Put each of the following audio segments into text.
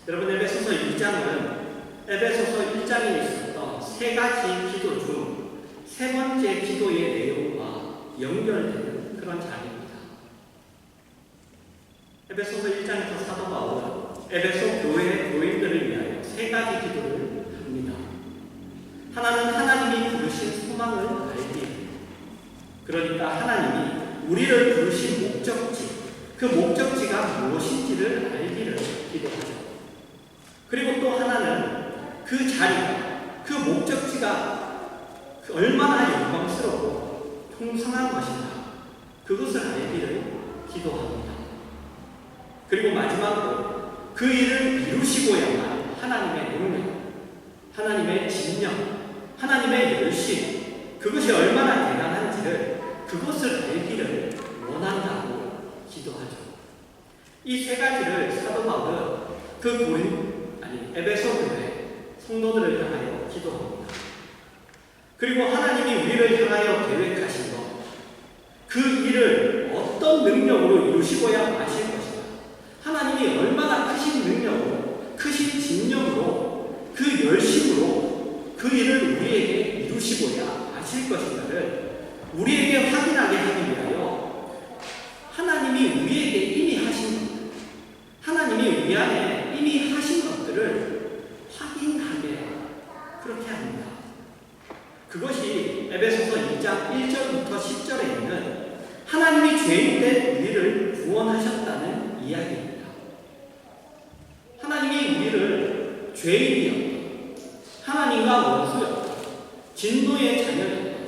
여러분, 에베소서 1장은 에베소서 1장에 있었던 세 가지 기도 중 세 번째 기도의 내용과 연결되는 그런 자리입니다. 에베소서 1장에서 사도 바울은 에베소 교회 교인들을 위하여 세 가지 기도를 합니다. 하나는 하나님이 부르신 소망을 알기, 그러니까 하나님이 우리를 부르신 목적지, 그 목적지가 무엇인지를 알기를 기도하죠. 그리고 또 하나는 그 자리가, 그 목적지가 얼마나 영광스럽고 풍성한 것인가, 그것을 알기를 기도합니다. 그리고 마지막으로 그 일을 이루시고야만 하나님의 능력, 하나님의 진영, 하나님의 열심, 그것이 얼마나 대단한지를, 그것을 알기를 원한다고 기도하죠. 이 세 가지를 사도 바울은 에베소 교회 성도들을 향하여 기도합니다. 그리고 하나님이 우리를 향하여 계획하신 것, 그 일을 어떤 능력으로 이루시고야 마실 것인가, 하나님이 얼마나 크신 능력으로, 크신 진념으로, 그 열심으로 그 일을 우리에게 이루시고야 마실 것인가를 우리에게 확인하게 하기 위하여 하나님이 우리에게 이미 하신 것들, 하나님이 우리 안에 이미 하신 것들을 확인하게 그렇게 합니다. 그것이 에베소서 2장 1절부터 10절에 있는 하나님이 죄인된 우리를 구원하셨다는 이야기입니다. 하나님이 우리를 죄인이었다, 하나님과 원수였다, 진노의 자녀였다,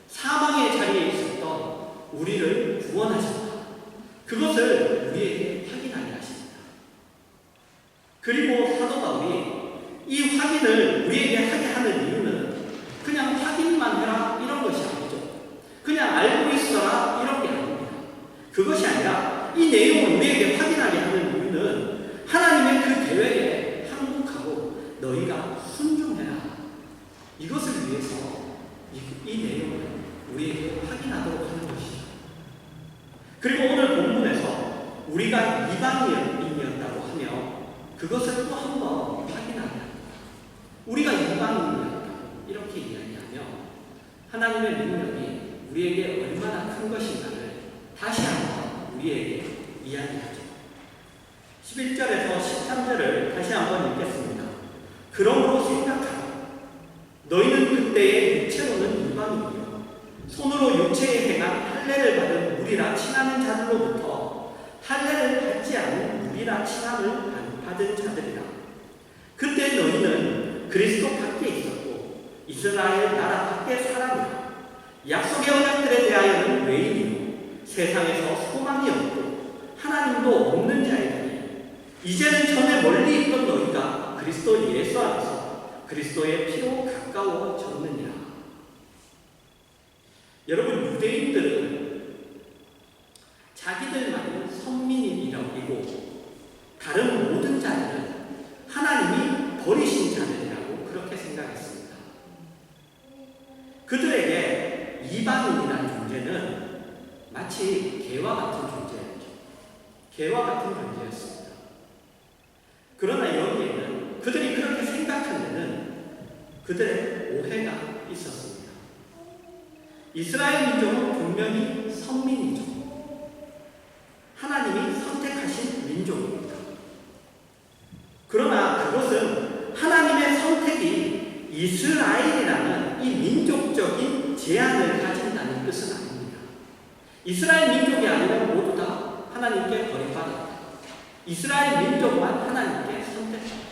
사망의 자리에 있었던 우리를 구원하셨다, 그것을 우리에게 확인하게 하십니다. 그리고 사도 바울이 이 확인을 우리에게 하게 하는 이유는 그냥 확인만 해라 이런 것이 아니죠. 그냥 알고 있어라 이런 게 아닙니다. 그것이 아니라 이 내용을 우리에게 확인하게 하는 이유는 하나님의 그 계획에 항복하고 너희가 순종해라, 이것을 위해서 이 내용을 우리에게 확인하도록 하는 것이죠. 그리고 오늘 본문에서 우리가 이방인이었다고 하며 그것을 또 한 번 확인하게 합니다. 우리가 이방인이었다 이렇게 이야기하며 하나님의 능력이 우리에게 얼마나 큰 것인가를 다시 한번 우리에게 이야기하죠. 11절에서 13절을 다시 한번 읽겠습니다. 그러므로 생각하라. 너희는 그때의 육체로는 이방인이요 손으로 육체에 행한 할례를 받은 무리라 칭하는 자들로부터 할례를 받지 않은 무리라 칭함을 받은 자들이라. 그때 너희는 그리스도 밖에 있었고 이스라엘 나라 밖의 사람이라. 약속의 언약들에 대하여는 외인이요 세상에서 소망이 없고 하나님도 없는 자이니 이제는 전에 멀리 있던 너희가 그리스도 예수 안에서 그리스도의 피로 가까워졌느니라. 여러분, 유대인들은 자기들만이 선민이라고 다른 모든 자들은 하나님이 버리신 자들이라고 그렇게 생각했습니다. 그들에게 이방인이라는 존재는 마치 개와 같은 존재였죠. 개와 같은 존재였습니다. 그러나 여기에는 그들이 그렇게 생각한 데는 그들의 오해가 있었습니다. 이스라엘 민족은 분명히 선민이죠. 하나님이 선택하신 민족입니다. 그러나 그것은 하나님의 선택이 이스라엘이라는 이 민족적인 제한을 가진다는 뜻은 아닙니다. 이스라엘 민족이 아니면 모두 다 하나님께 버림받았다. 이스라엘 민족만 하나님께 선택합니다.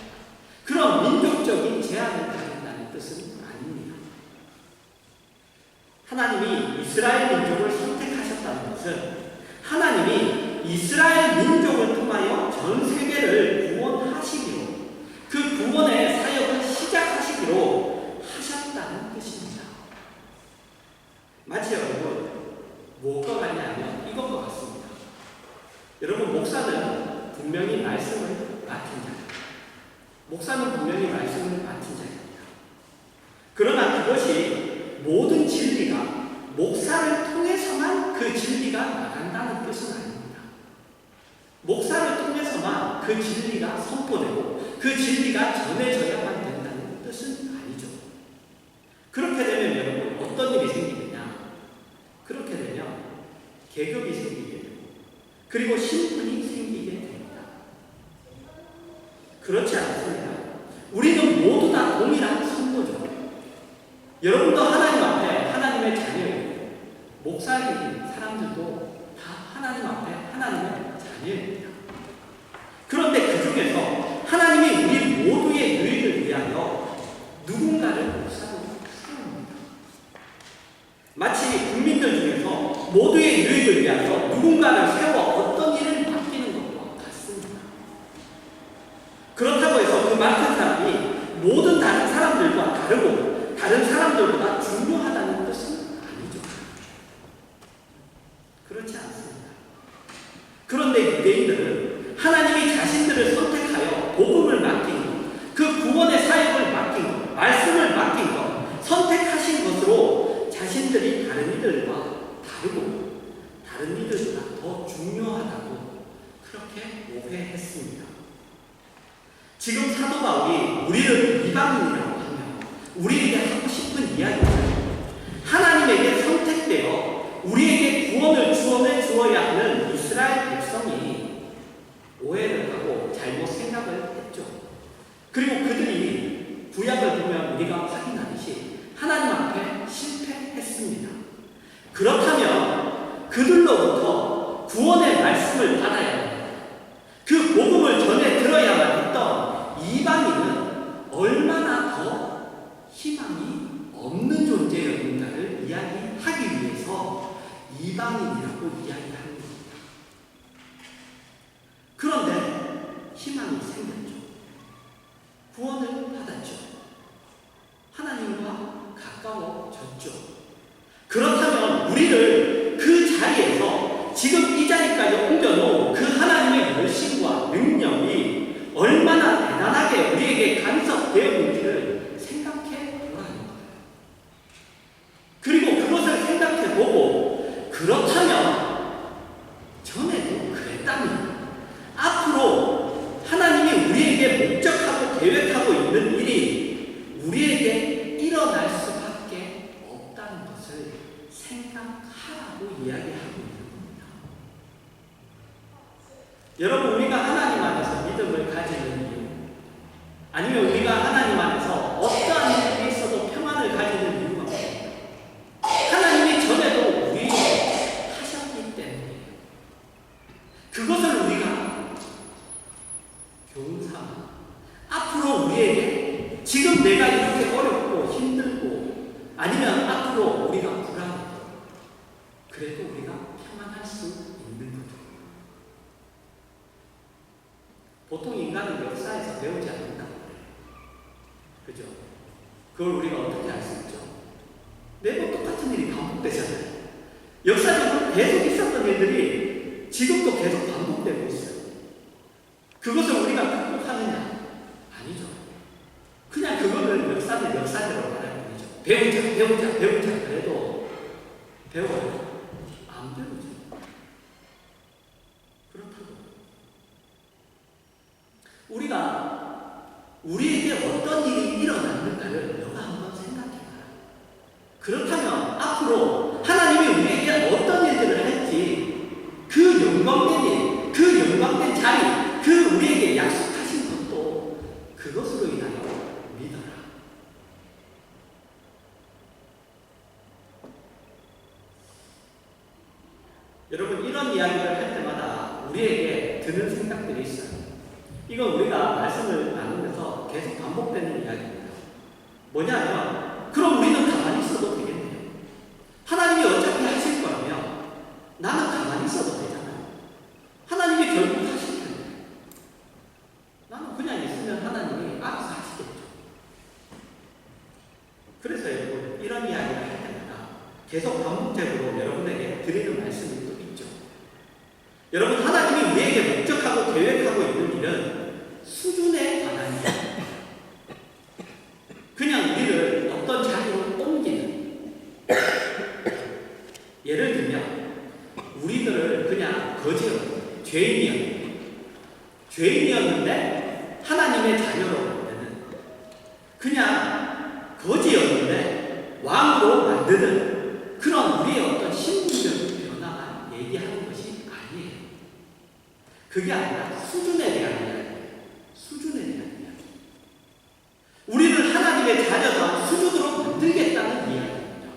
그런 민족적인 제한을 가진다는 뜻은 아닙니다. 하나님이 이스라엘 민족을 선택하셨다는 것은 하나님이 이스라엘 민족을 통하여 전 세계를 구원하시기로, 그 구원의 사역을 시작하시기로 하셨다는 뜻입니다. 마치 여러분, 무엇과 같냐면 이것과 같습니다. 여러분, 목사는 분명히 말씀을 맡은 자입니다. 목사는 분명히 말씀을 맡은 자입니다. 그러나 그것이 모든 진리가 목사를 통해서만 그 진리가 나간다는 뜻은 아닙니다. 목사를 통해서만 그 진리가 선포되고 그 진리가 전해져야만 된다는 뜻은 아니죠. 그렇게 되면 여러분 어떤 일이 생기느냐? 그렇게 되면 계급이 생기게 되고 그리고 신분이 생기게 됩니다. 그렇지 않습니다. 우리는 모두 다 동일한 성도죠. 여러분도 하나님 앞에 하나님의 자녀예요. 목사님 사람들도 다 하나님 앞에 하나님의 자녀입니다. 그런데 그 중에서 하나님이 우리 모두의 유익을 위하여 누군가를 목사로 세웁니다. 마치 국민들 중에서 모두의 유익을 위하여 누군가를 세워 어떤 일을 맡기는 것과 같습니다. 그렇다고 해서 그 맡은 사람이 모든 다른 사람들과 다르고 다른 사람들보다 중요하다는 뜻은 아니죠. 그렇지 않습니다. 그런데 유대인들은 하나님이 자신들을 선택하여 복음을 맡긴 것, 그 구원의 사역을 맡긴 것, 말씀을 맡긴 것, 선택하신 것으로 자신들이 다른 이들과 다르고 다른 이들보다 더 중요하다고 그렇게 오해했습니다. 지금 사도 바울이 우리를 이방인이라고 하며 우리에게 하고 싶은 이야기는 하나님에게 선택되어 우리에게 구원을 주어야 하는 이스라엘 백성이 오해를 하고 잘못 생각을 했죠. 그리고 그들이 구약을 보면 우리가 확인하듯이 하나님 앞에 실패했습니다. 그렇다면 그들로부터 구원의 말씀을 받아야 합니다. 그 복음을 전해 들어야만 했던 이방인은 얼마나 더 희망이 없는 존재였는가를 이야기하기 위해서 이방인이라고 이야기하는 겁니다. 그런데 희망이 생겼죠. 구원을 받았죠. 하나님과 가까워졌죠. 그렇다면 우리를 그 자리에서 지금 이 자리까지 옮겨놓은 그 하나님의 열심과 능력이 얼마나 대단하게 우리에게 간섭되었는지를 생각해 보라는 거예요. 그리고 그것을 생각해보고 그렇다면 전에도 그랬다면 앞으로 하나님이 우리에게 목적하고 계획하고 있는 일이 우리에게 일어날 수밖에 없다는 것을 생각하라고 이야기하고 있는 겁니다. 여러분, 우리가 하나님 안에서 믿음을 가지는 이유, 아니면 우리가 하나님 안에서 어떠한 일이 있어도 평안을 가지는 이유가 뭐예요? 하나님이 전에도 우리에게 하셨기 때문이에요. 그것을 우리가 교훈삼아 앞으로 우리에게 지금 내가 이렇게 어렵고 힘들고 아니면 앞으로 우리가 불안해도 그래도 우리가 평안할 수 있는 거죠. 보통 인간은 역사에서 배우지 않는다고 그래요. 그죠? 그걸 우리가 어떻게 알 수 있죠? 매번 똑같은 일이 반복되잖아요. 역사적으로 계속 있었던 일들이 지금도 계속 반복되고 있어요. 그것을 우리가 극복하느냐? 아니죠. 그냥 그거는 역사는 역사대로 말하는 거죠. 배우자 그래도 배워요. 안 배우죠. 그렇다고 우리가 우리에게 어떤 일이 일어났는가를 너가 한번 생각해봐라. 그렇다면 앞으로 하나님이 우리에게 어떤 일들을 할지 그 영광된 일, 그 영광된 자리, 그 우리에게 약속하신 것도 그것으로 인하여 믿어라. 여러분, 이런 이야기를 할 때마다 우리에게 드는 생각들이 있어요. 이건 우리가 말씀을 나누면서 계속 반복되는 이야기입니다. 뭐냐면, 그럼 우리는 가만히 있어도 되겠네요. 하나님이 어차피 하실 거라면 나는 가만히 있어도 되잖아요. 하나님이 결국 하실 텐데 나는 그냥 있으면 하나님이 알아서 하시겠죠. 그래서 여러분, 이런 이야기를 할 때마다 계속 반복적으로 여러분에게 드리는 말씀이 또 있죠. 여러분, 하나님이 우리에게 목적하고 계획하고 있는 일은 수준에 관한 일, 그냥 우리를 어떤 자리로 옮기는, 예를 들면 우리들을 그냥 죄인이었는데 하나님이 하나님의 자녀로 만드는, 그냥 거지였는데 왕으로 만드는 그런 우리의 어떤 심리적인 변화만 얘기하는 것이 아니에요. 그게 아니라 수준에 대한 이야기예요. 수준에 대한 이야기. 우리를 하나님의 자녀다운 수준으로 만들겠다는 이야기입니다.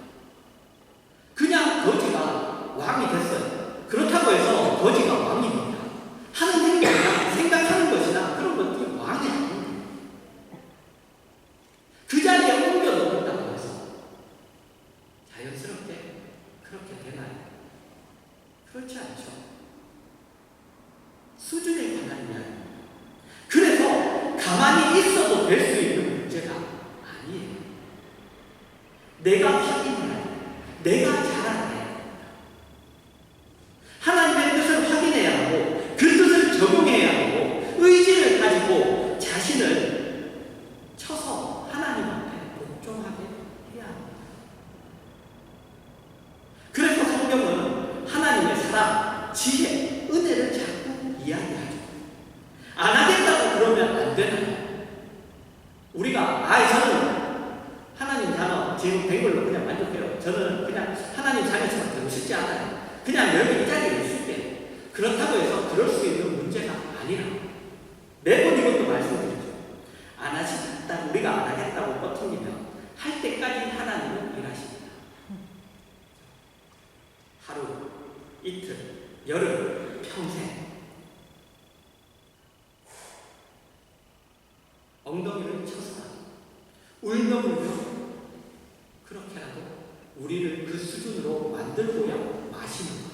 그냥 거지가 왕이 됐어요. 그렇다고 해서 거지가 왕입니다. 하는 행동이나 생각하는 것이나 그런 것들이 왕이 아닙니다. 그 자리에 옮겨 놓는다고 해서 자연스럽게 그렇게 되나요? 그렇지 않죠. 수준에 관한 이야기입니다. 그래서 가만히 있어도 될 수 있는 문제가 아니에요. 내가 확인해야 돼. 내가 잘해야 돼. 하나님의 뜻을 확인해야 하고 그 뜻을 적용해야 하고 의지를 가지고 자신을 쳐서 하나님 앞에 복종하게 해야 합니다. 그래서 성경은 하나님의 사랑, 지혜, 은혜를 자꾸 이야기하죠. 안 하겠다고 그러면 안 되나요? 우리가 저는 하나님 자녀 지금 된 걸로 그냥 만족해요. 저는 그냥 하나님 자녀처럼 되고 싶지 않아요. 그냥 여기 이 자리에 있을게요. 그렇다고 해서 그럴 수 있는 문제가 아니라 매번 이것도 말씀드리죠. 안 하시겠다, 우리가 안 하겠다고 버티면 할 때까지 하나님은 일하십니다. 하루, 이틀, 열흘, 평생. 엉덩이를 쳐서 울며불며 그렇게라도 우리를 그 수준으로 만들고야 마시는 거예요.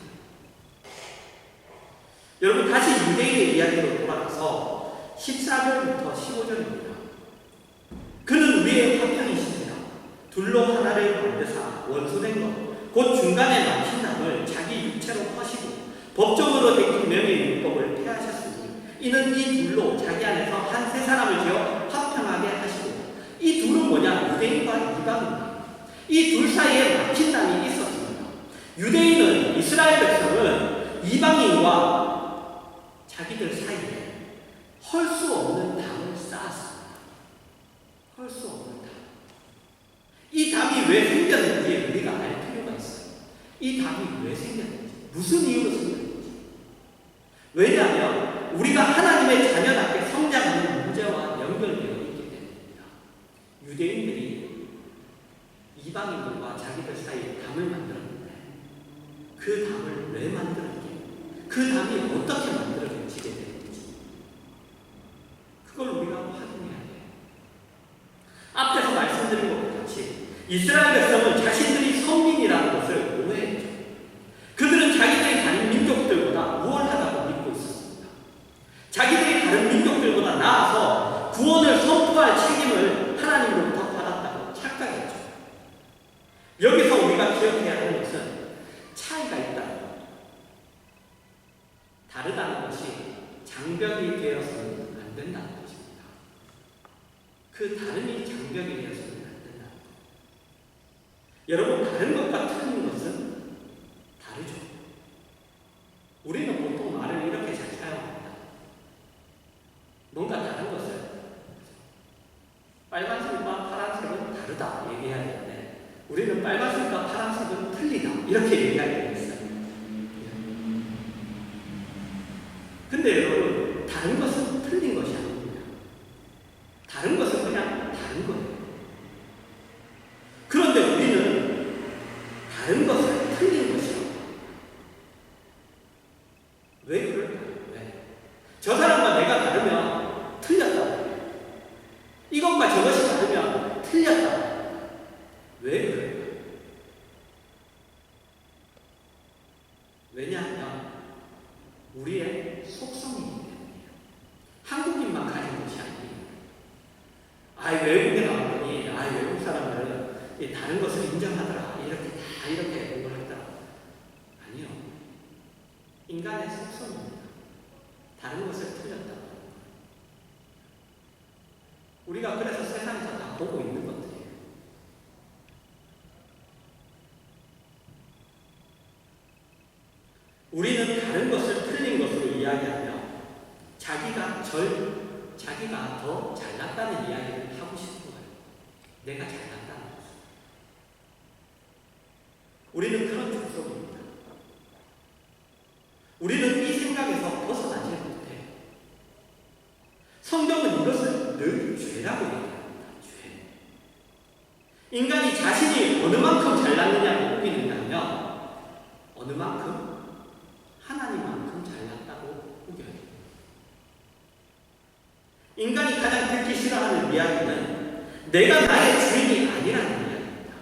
여러분, 다시 유대인의 이야기로 돌아가서 14절부터 15절입니다. 그는 우리의 화평이시니라. 둘로 하나를 만드사 원수된 것 곧 중간에 막힌 남을 자기 육체로 퍼시고 법정으로 되긴 명의 율법을 폐하셨으니 이는 이 둘로 자기 안에서 한 세 사람을 지어 화평하게 하시고, 이 둘은 뭐냐? 유대인과 이방입니다. 이 둘 사이에 막힌 남이 있었습니다. 유대인은, 이스라엘 백성은 이방인과 자기들 사이에 헐 수 없는 담을 쌓았습니다. 헐 수 없는 담. 이 담이 왜 생겼는지 우리가 알 필요가 있어요. 이 담이 왜 생겼는지, 무슨 이유로 생겼는지. 왜냐하면 우리가 하나님의 자녀답게 성장하는 문제와 연결되어 있기 때문입니다. 유대인들이 이방인들과 자기들 사이에 담을 만들었는데 그 담을 왜 만들었기에, 그 담이 어떻게 만들어지게 되는지 그걸 우리가 확인해야 돼요. 앞에서 말씀드린 것과 같이 이스라엘 백성은 자신들이 성민이라는 것을 오해했죠. 그들은 자기들이 다른 민족들보다 우월하다고 믿고 있었습니다. 자기들이 다른 민족들보다 나아서 구원을 선포할 책임을 하나님으로부터 받았다고 착각했죠. 여기서 우리가 기억해야 하는 것은 차이가 있다는 것, 다르다는 것이 장벽이 되어서는 안 된다는 것입니다. 그 다름이 장벽이 되어서는 안 된다는 것. 여러분, 다른 것과 틀린 것은 다르죠. 우리는 보통 말을 이렇게 잘 사용합니다. 뭔가 다른 것을, 빨간색과 파란색은 다르다 얘기해야 되는데 우리는 빨간색과 파란색은 틀리다 이렇게 얘기하게 됐어요. 근데 여러분, 다른 것은 틀린 것이 아닙니다. 다른 것은 그냥 다른 거예요. 그런데 우리는 다른 것을 틀린 것이요. 왜 그럴까요? 왜? 저 사람과 내가 다르면 틀렸다. 이것과 저것이 다르면 틀렸다. 왜 그럴까요? 왜냐하면 우리의 속성이기 때문이에요. 한국인만 가진 것이 아니에요. 외국에 나왔더니 외국 사람들은 다른 것을 인정하더라. 이렇게 다 이렇게 공부를 하더라. 아니요. 인간의 속성입니다. 다른 것을 틀렸다. 우리가 그래서 세상에서 다 보고 있는 것들이에요. 우리는 다른 것을 틀린 것으로 이야기하며 자기 자기가 더 잘났다는 이야기를 하고 싶은 거예요. 내가 잘났다는 거죠. 우리는 그런 족속입니다. 우리는 이 생각에서 벗어나지 못해요. 성경은 이것을 늘 죄라고 얘기합니다. 죄. 인간이 자신이 어느 만큼 잘났느냐고 우기느냐면 어느 만큼? 하나님만큼 잘났다고 우겨요. 인간이 가장 듣기 싫어하는 이야기는 내가 나의 주인이 아니라는 이야기입니다.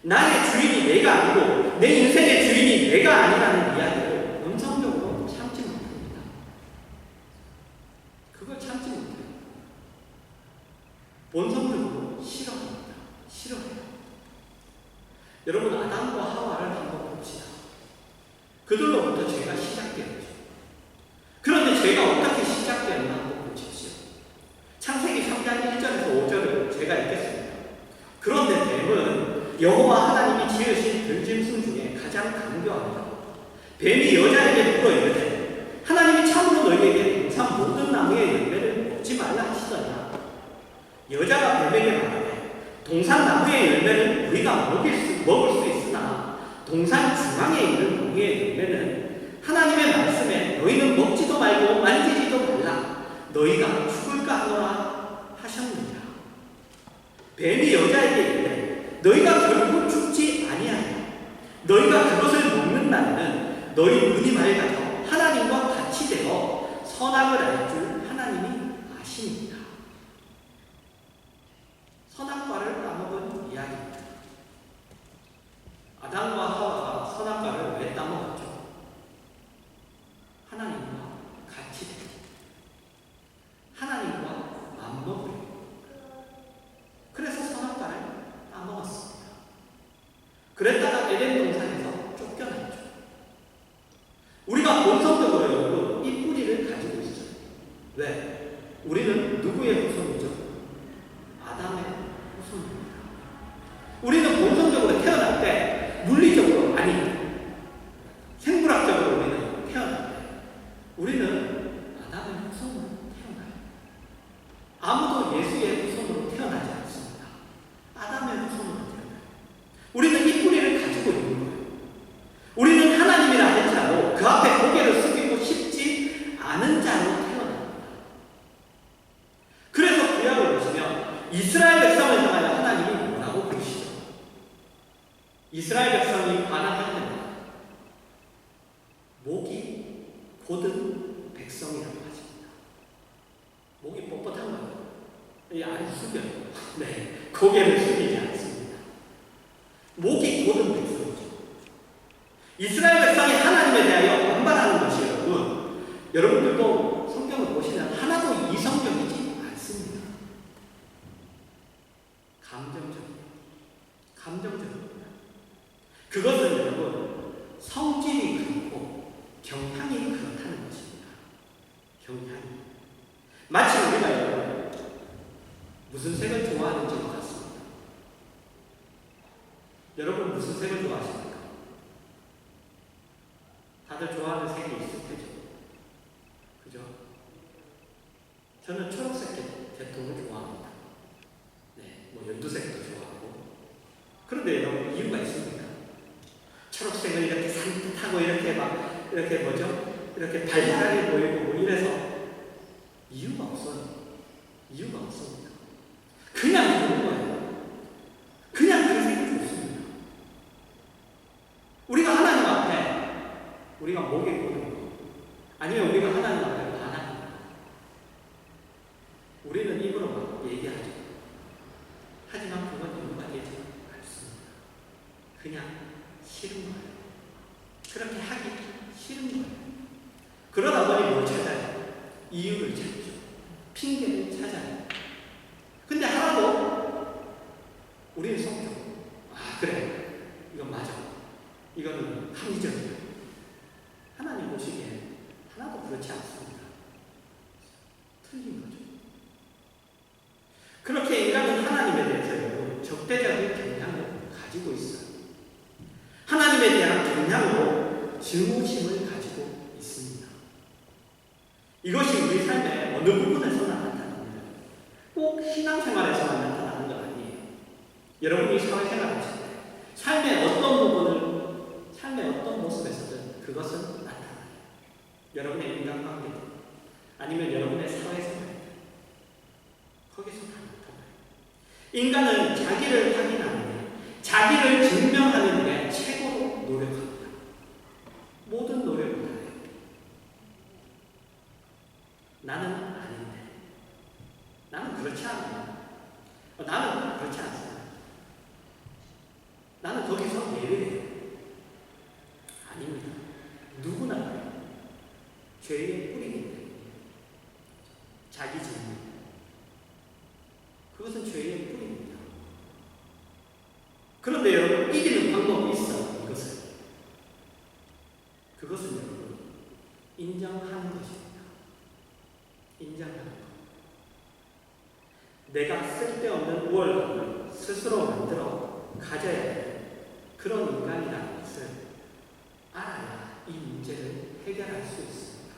나의 주인이 내가 아니고 내 인생의 주인이 내가 아니라는 이야기를 음성적으로 참지 못합니다. 그걸 참지 못해요. 본성적으로 싫어합니다. 싫어해요. 여러분, 아담과 하와를 한번 봅시다. 그들로부터 죄가 시작되었죠. 그런데 죄가 어떻게 시작되었나 한번 보십시오. 창세기 3장 1절에서 5절을 제가 읽겠습니다. 그런데 뱀은 여호와 하나님이 지으신 들짐승 중에 가장 강교합니다. 뱀이 여자에게 물어 이르되 하나님이 참으로 너희에게 동산 모든 나무의 열매를 먹지 말라 하시더냐. 여자가 뱀에게 말하되 동산 나무의 열매는 우리가 먹을 수 있으나 동산 중앙에 있는 나무의 열매는 하나님의 말씀에 너희는 먹지도 말고 만지지도 말라 너희가 죽을까 하노라 하셨느니라. 뱀이 여자에게 이르되 너희가 결국 죽지 아니하리라. 너희가 그것을 먹는 날에는 너희 눈이 맑아져 하나님과 같이 되어 선악을 알 줄 하나님이 아시니라. 선악과를 따먹은 이야기입니다. 아담과 하와가 선악과를 왜 따먹었죠? 하나님과 같이 되고 하나님과 맞먹으려. 그래서 선악과를 따먹었습니다. 그랬다가 에덴 동산에서 쫓겨났죠. 우리가 본성적으로 여러분 이 뿌리를 가지고 있어요. 왜? 우리는 누구의 후손이죠? 아담의 후손입니다. 우리는 본성적으로 태어날 때 물리적으로 아니 생물학적으로 우리는 태어날 때 우리는 아담의 후손으로 태어나요. 아무도 예수의 후손으로 태어나지 않습니다. 아담의 후손으로 태어나요. 우리는 이 뿌리를 가지고 있는 거예요. 우리는 하나님이라 할지라도 그 앞에 고개를 숙이고 싶지 않은 자로 태어납니다. 그래서 구약을 보시면 이스라엘 백성을 향하여 하나님이 뭐라고 부르시죠? 이스라엘 백성이 반항할 때마다 목이 곧은 백성이라고 하십니다. 목이 뻣뻣한 거예요. 이 아래 숙여요. 네, 고개를 숙이지 않습니다. 목이 곧은 백성이죠. 이스라엘 백성이 하나님에 대하여 반발하는 것이 여러분들도 성경을 보시면 하나도 이성적이지 않습니다. 감정적입니다. 그것은 여러분 성질이 그렇고 경향이 그렇다는 것입니다. 경향이. 마치 우리가 여러분 무슨 색을 좋아하는지 같습니다. 여러분 무슨 색을 좋아하십니까? 다들 좋아하는 색이 있을 테죠. 그죠? 저는 초록색 계통을 좋아합니다. 네, 뭐 연두색도 좋아하고. 그런데 여러분 이유가 있습니까? 초록색은 이렇게 산뜻하고 이렇게 막 이렇게 뭐죠? 이렇게 발랄하게 보이고 뭐 이래서 이유가 없어요. 이유가 없습니다. 그냥 좋은 거예요. 그냥 그 색이 좋습니다. 우리가 하나님 앞에 우리가 목에 고는 거 아니면 우리가 하나님 앞에 반항하는 거 우리는 입으로 막 얘기하죠. 하지만 그건 이유가 되지 않습니다. 그냥 싫은 거예요. 그렇게 하기 싫은 거예요. 그러다 보니 뭘 찾아요? 이유를 찾죠. 핑계를 찾아요. 근데 하나도 우리는 속죠. 아 그래 이건 맞아. 이거는 합리적이야. 하나님 보시기에 하나도 그렇지 않습니다. 틀린 거죠. 그렇게 인간은 하나님에 대해서 적대적인 경향을 가지고 있어요. 하나님에 대한 경향으로 증오심을 가지고 있습니다. 이것이 우리 삶의 어느 부분에서 여러분이 사회생활을 하실 때 삶의 어떤 모습에서든 그것은 나타나요. 여러분의 인간관계든 아니면 여러분의 사회생활이든 거기서 다 나타나요. 인간은 자기를 확인하는 게, 자기를 증명하는 게 최고로 노력합니다. 모든 노력을 다 해요. 나는 아닌데, 나는 그렇지 않아요. 나는 그렇지 않습니다. 나는 거기서 예외예요. 아닙니다. 누구나 죄의 뿌리인데 자기 증명, 그것은 죄의 뿌리입니다. 그런데 여러분, 이기는 방법이 있어요. 그것은 여러분 인정하는 것입니다. 인정하는 것. 내가 쓸데없는 우월감을 스스로 만들어 가져야 할 그런 인간이라는 것을 알아야 이 문제를 해결할 수 있습니다.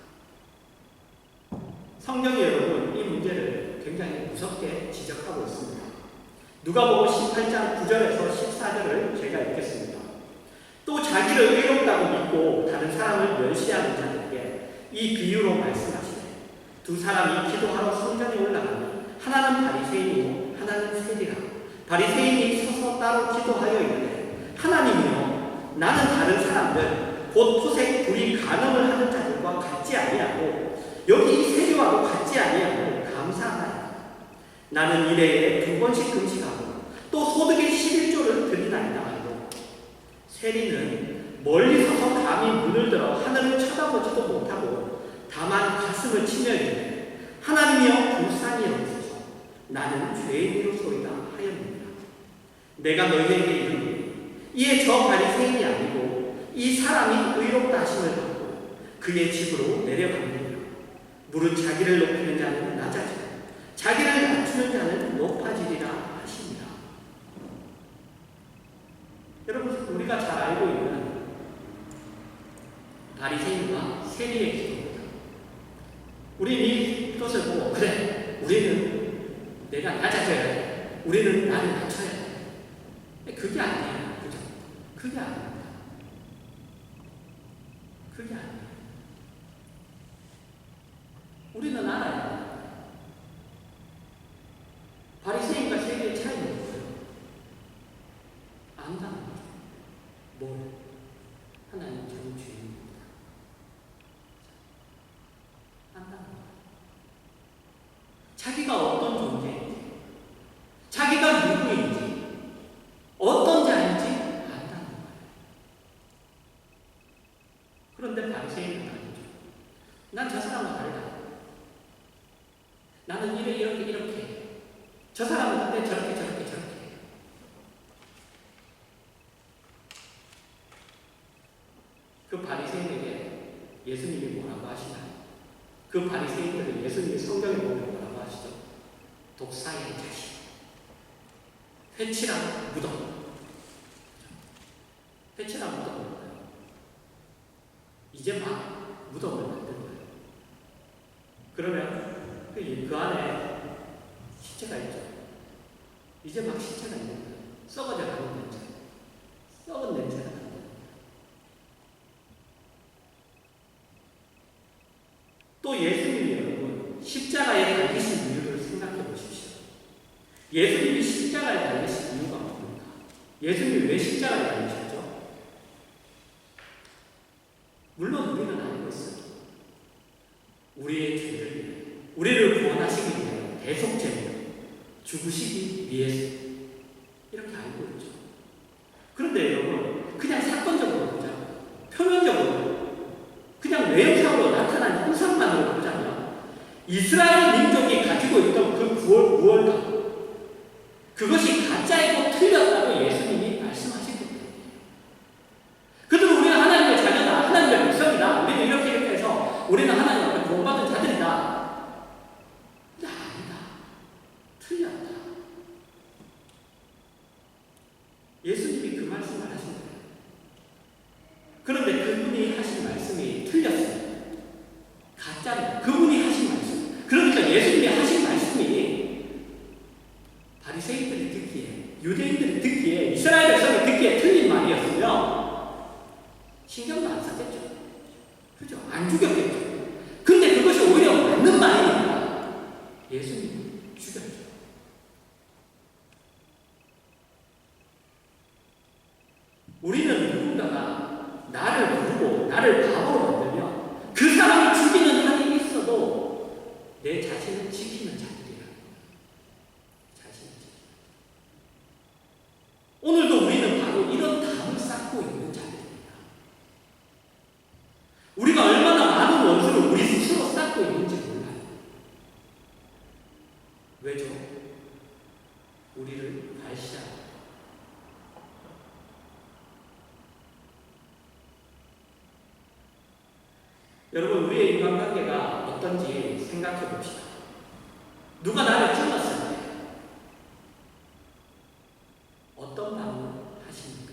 성경이 여러분 이 문제를 굉장히 무섭게 지적하고 있습니다. 누가복음 18장 9절에서 14절을 제가 읽겠습니다. 또 자기를 의롭다고 믿고 다른 사람을 멸시하는 자들에게 이 비유로 말씀하시되, 두 사람이 기도하러 성전에 올라가니 하나는 바리새인이요 하나는 세리라. 바리새인이 서서 따로 기도하여 이르되, 하나님이여, 나는 다른 사람들 곧 토색 불의 간음을 하는 자들과 같지 아니하고 여기 이 세리와도 같지 아니하고 감사하나이다. 나는 일해에 2번씩 금식하고 또 소득의 11조를 드리나이다 하고, 세리는 멀리 서서 감히 문을 들어 하늘을 쳐다보지도 못하고 다만 가슴을 치며 이르되, 하나님이여 불쌍히 여기소서, 나는 죄인이로소이다 하였느니라. 내가 너희에게 이르노니 이에 저 바리새인이 아니고 이 사람이 의롭다 하심을 받고 그의 집으로 내려갑니다. 무릇 자기를 높이는 자는 낮아지고 자기를 낮추는 자는 높아지리라 하십니다. 여러분, 우리가 잘 알고 있는 바리새인과 세리의 기도입니다. 우리는 이것을 보고, 그래, 우리는 내가 낮아져야 돼. 우리는 나를 낮춰야 돼. 그게 아니에요. 그죠? 그게 아닙니다. 그게 아니에요. 우리는 알아요. 바리새인과 세리의 차이는 뭐예요? 안다는 거죠. 뭘? 하나님 저는 죄인입니다. 안다는 거예요. 자기가 어떤 존재인지, 자기가 누구인지, 어떤 자인지 안다는 거예요. 그런데 바리새인은 아니죠. 난 저 사람과 다르다. 나는 이렇게. 저 사람은 근데 저렇게. 그 바리새인에게 예수님이 뭐라고 하시나요? 그 바리새인들을 예수님이 성경에 보면 뭐라고 하시죠? 독사의 자식, 회칠한 무덤. 회칠한 무덤은 뭐예요? 이제 막 무덤을 만든 거예요. 그러면 그 안에 시체가 있죠. 이제 막 시체가 있는 거예요. 썩어져 가는 냄새. 썩은 냄새가 나는 거예요. 또 예수님이 여러분 십자가에 달리신 이유를 생각해 보십시오. 예수님이 십자가에 달리신 이유가 뭡니까? 예수님이 왜 십자가에 달리셨죠? 물론 우리는 알고 있어요. 우리의 죄를 위해, 우리를 구원하시기 위해 대속죄로 죽으시기 위해서, 이렇게 알고 있죠. 그런데 여러분, 그냥 사건적으로 보자면, 표면적으로 그냥 외형상으로 나타난 형상만으로 보자면, 이스라엘 민족이 가지고 있던 그 우월감, 그것이 가짜이고 틀렸다고 예수님이 말씀하신 겁니다. 그들은 우리는 하나님의 자녀다, 하나님의 백성이다, 우리는 이렇게 해서 우리는 하나님 앞에 구원받은 자들이다. 틀렸다. 예수님이 그 말씀을 하신 거예요. 그런데 그분이 하신 말씀이 틀렸어요. 가짜는 그분이 하신 말씀. 그러니까 예수님이 하신 말씀이 바리새인들이 듣기에, 유대인들이 예수님이 죽였죠. 우리는 누군가가 나를 부르고 나를 바보로 만들면 그 사람을 죽이는 한이 있어도 내 자신을 지키는 자들이야. 자신을 지키는. 오늘도 우리는 바로 이런 담을 쌓고 있는 자들입니다. 우리가 얼마나 많은 원수를 우리 스스로 쌓고 있는지 몰라요. 왜죠? 우리를 발시하고 여러분, 우리의 인간관계가 어떤지 생각해 봅시다. 누가 나를 찔렀을 때 어떤 마음을 하십니까?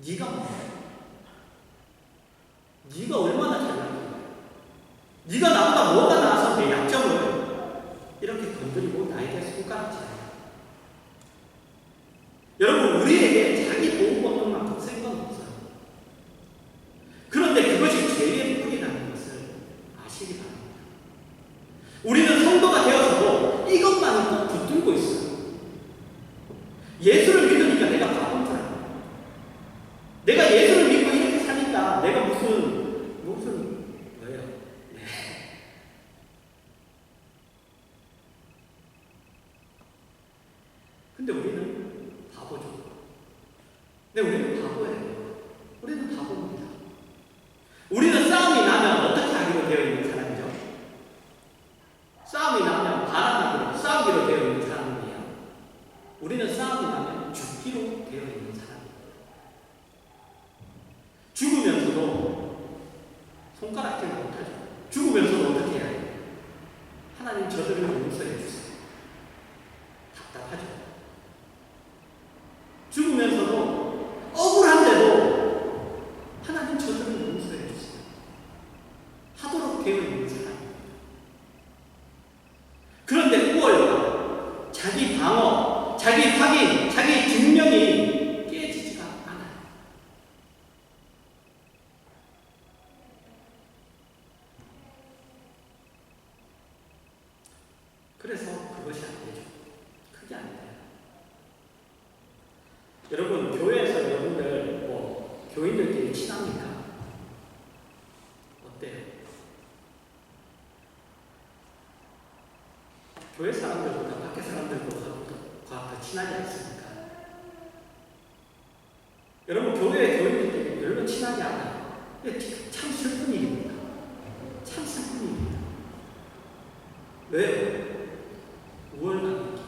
네가 뭐야? 네가 얼마나 잘났냐? 네가 나보다 뭐가 나아서 내 약점을 이렇게 건드리고 나에게 손가락질해요. 여러분, 우리에게 자기 도움 얻는 만큼 센 건 없어요. 그런데 그것이 죄의 뿌리라는 것을 아시기 바랍니다. 우리는 성도가 되어서도 이것만은 꼭 붙들고 있어요. 예수를 믿으니까 내가 바본 줄 알아요. 내가 예수를 믿고 이렇게 사니까 내가 무슨 뭐예요? 네. 근데 우리는 바보죠. 네, 우리는 바보예요. 우리는 바보입니다. 우리는 싸움이 나면 어떻게 하기로 되어 있는 사람이죠? 싸움이 나면 반항하기로, 싸우기로 되어 있는 사람이에요. 우리는 싸움이 나면 죽기로 되어 있는 사람이에요. 죽으면서도 손가락질 못하죠. 죽으면서도 어떻게 해야 해요? 하나님 저들을 용서해 주세요. 답답하죠. 죽으면서도 억울한데도 하나님 저들을 용서해 주세요. 하도록 되어 있는 사람입니다. 그런데 우월과 자기 방어, 자기 확인, 자기 증명이 깨지지가 않아요. 그래서 그것이 안 되죠. 그게 안 돼요. 여러분, 교회에서 여러분들 교인들끼리 친합니까? 어때요? 교회 사람들보다 밖에 사람들보다 더 친하지 않습니까? 여러분, 교회 교인들끼리 별로 친하지 않아요. 참 슬픈 일입니다. 참 슬픈 일입니다. 왜요? 우월감이 있기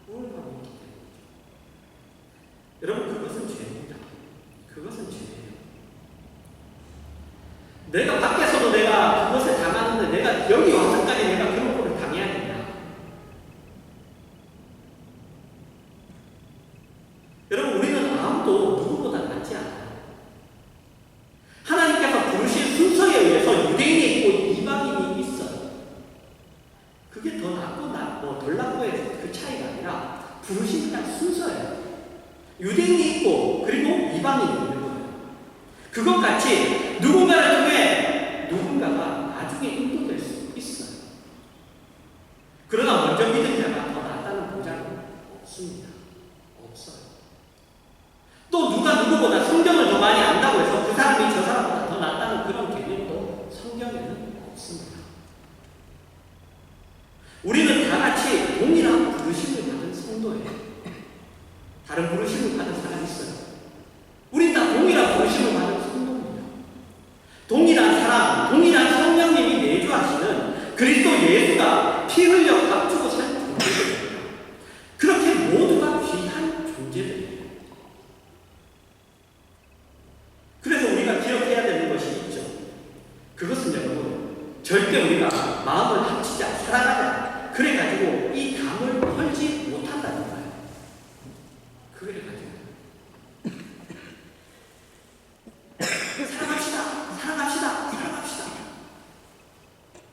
때문이죠. 여러분, 그것은 죄입니다. 그것은 죄예요. 내가 밖에서도 내가 그것을 당하는데 내가 여기 와서까지 내가 그런 거를 당해야 된다. 여러분, 우리는 아무도 누구보다 낫지 않아요. 하나님께서 부르신 순서에 의해서 유대인이 있고 이방인이 있어요. 그게 더 낫고 덜 낫고의 그 차이가 아니라 부르신 그냥 순서예요. 유대인이 있고 그리고 이방인이 있는 거예요. 그것 같이 누군가를 통해 누군가가 나중에 인도될 수 있어요. 그러나 먼저 믿은 자가 더 낫다는 보장은 없습니다. 없어요. 또 누가 누구보다 성경을 더 많이 안다고 해서 그 사람이 저 사람보다 더 낫다는 그런 개념도 성경에는 없습니다. 우리는 다 같이 동일한 부르심을 받은 성도예요. 다른 부르심을 받은 사람이 있어요. 우린 다 동일한 부르심을 받은 성도입니다. 동일한 사랑, 동일한 성령님이 내주하시는 그리스도 예수가 피 흘려 값 주고 산 존재들입니다. 그렇게 모두가 귀한 존재들입니다. 그래서 우리가 기억해야 되는 것이 있죠. 그것은 여러분, 절대 우리가 마음을 합치자, 사랑하자, 그래가지고 이 담을 헐지 못한다는 거예요. 그래가지고 사랑합시다.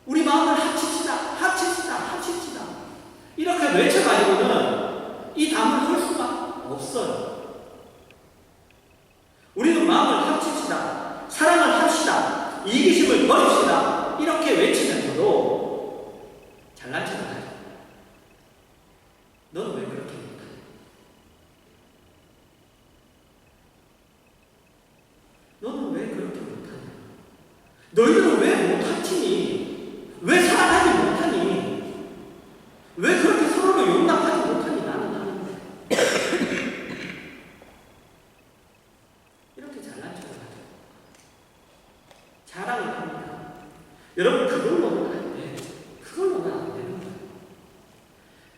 우리 마음을 합칩시다. 이렇게 외쳐가지고는 이 담을 헐 수가 없어요. 우리는 마음을 합칩시다. 사랑을 합시다. 이기심을 버립시다. 이렇게 외치면서도 너희들은 왜 못 합치니? 왜 사랑하지 못하니? 왜 그렇게 서로를 용납하지 못하니? 나는 하는데. 이렇게 잘난 척을 하죠. 자랑을 합니다. 여러분, 그걸로는 안 돼. 그걸로는 안 되는 거예요.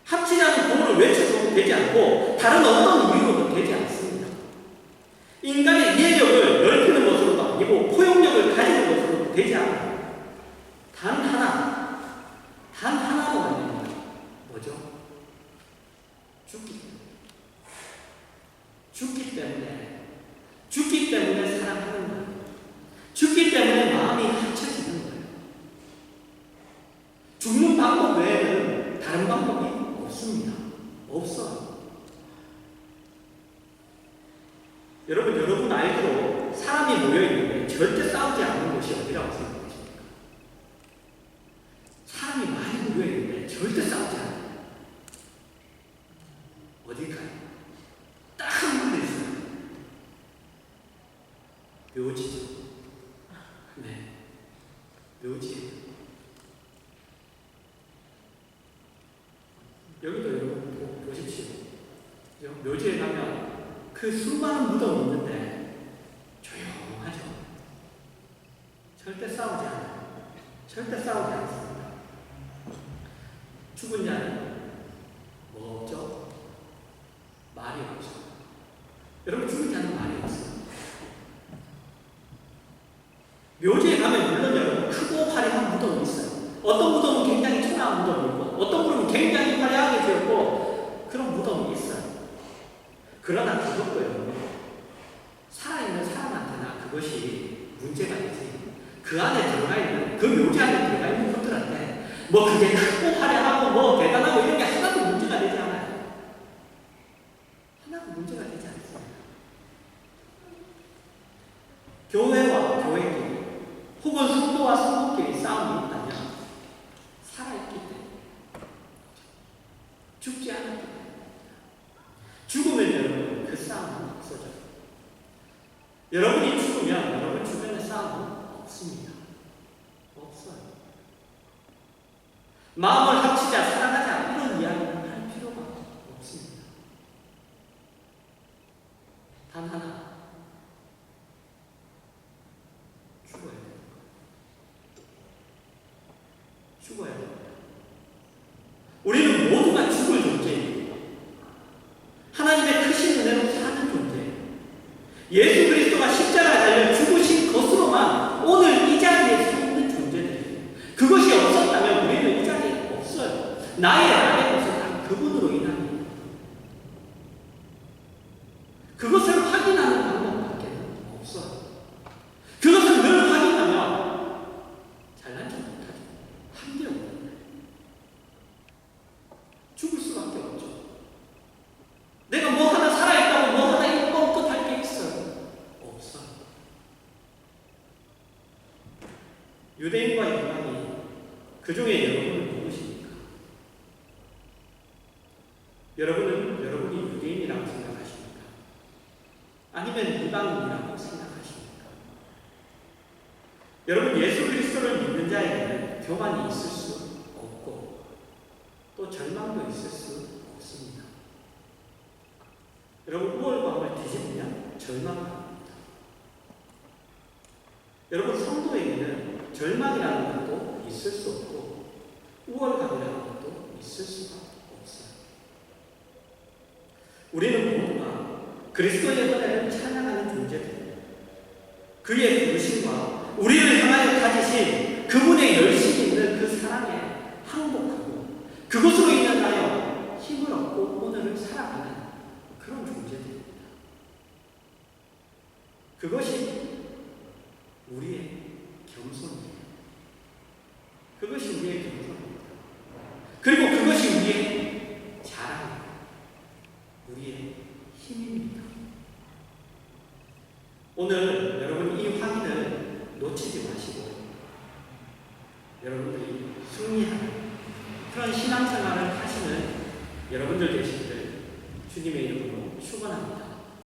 합치자는 구호를 외쳐서 되지 않고 다른 어떤 이유로도 되지 않습니다. 인간의 이해력을 넓히는 것으로도 아니고 포용력을 가지는 것으로도 되지 않아요. 단 하나로 아닙니다. 뭐죠? 죽기 때문에 사랑하는 거예요. 죽기 때문에 마음이 합쳐지는 거예요. 죽는 방법 외에는 다른 방법이 없습니다. 없어요. 여러분 알기로 사람이 모여있는데 절대 싸우지 않는 곳이 어디라고 생각하십니까? 사람이 많이 모여있는데 절대 싸우지 않아요. 어딜까요? 딱 한 군데 있어요. 묘지죠. 네. 묘지. 여기도 여러분 보십시오. 묘지에 가면 그 수많은 무덤이 있는데 조용하죠. 절대 싸우지 않아요. 절대 싸우지 않습니다. 죽은 자는 뭐 없죠? 말이 없죠. 여러분, 죽은 자는 말이 없어요. 묘지에 가면 물론 여러분 크고 화려한 무덤이 있어요. 어떤 무덤은 굉장히 초라한 무덤이 있고 어떤 무덤은 굉장히 화려하게 지었고 그런 무덤이 있어요. 그러나 그것도요, 살아있는 사람한테나 그것이 문제가 되지. 그 안에 들어가 있는, 그 묘지 안에 들어가 있는 분들한테 뭐 그게 크고 화려하고 뭐 대단하고 이런 게 하나도 문제가 되지 않아요. 하나도 문제가 되지 않습니다. 교회와 교회끼리 혹은 성도와 성도끼리 싸움이 있다면 살아있기 때문에, 죽지 않았기 때문에. 죽으면 여러분 그 싸움은 없어져요. 여러분이 죽으면 여러분 주변에 싸움은 없습니다. 없어요. 마음을 합치자, 사랑하자 이런 이야기는 할 필요가 없습니다. 단 하나, 죽어야 돼요. 죽어야 돼요. 우리는 모두가 죽을 존재입니다. 하나님의 크신 은혜로 사는 존재예요. 예수 그리스도가 십자가에 달려 죽으신 것으로만 오늘 이 자리에 서 있는 존재들이에요. 그것이 없었다면 우리는 이 자리에 없어요. 나의 안에 것은 다 그분으로 인합니다. 그것을 확인하는 방법밖에 없어요. 그것을 늘 확인하면 잘난 척 못하죠. 한게 없는데 죽을 수밖에 없죠. 내가 뭐 하나 살아있다고 뭐 하나 있고 또 할 게 있어요? 없어요. 유대인과 이방인, 그 중에 여러분은 누구십니까? 여러분은 여러분이 유대인이라고 생각하십니까? 아니면 이방인이라고 생각하십니까? 여러분, 예수 그리스도를 믿는 자에게는 교만이 있을 수 없고 또 절망도 있을 수 없습니다. 여러분, 우월감을 뒤집으면 절망합니다. 여러분, 성도에게는 절망이라는 것도 있을 수 없고 우월감이라는 것도 있을 수가 없어요. 우리는 모두가 그리스도의 은혜를 찬양하는 존재들입니다. 그의 부르심과 우리를 향하여 가지신 그분의 열심히 있는 그 사랑에 항복하고 그것으로 인하여 힘을 얻고 오늘을 살아가는 그런 존재들입니다. 그것이 우리의 겸손입니다. 그것이 우리의 겸손입니다. 그리고 그것이 우리의 자랑입니다. 우리의 힘입니다. 오늘 여러분 이 확인을 놓치지 마시고 여러분들이 승리하는 그런 신앙생활을 하시는 여러분들 되시기를 주님의 이름으로 축원합니다.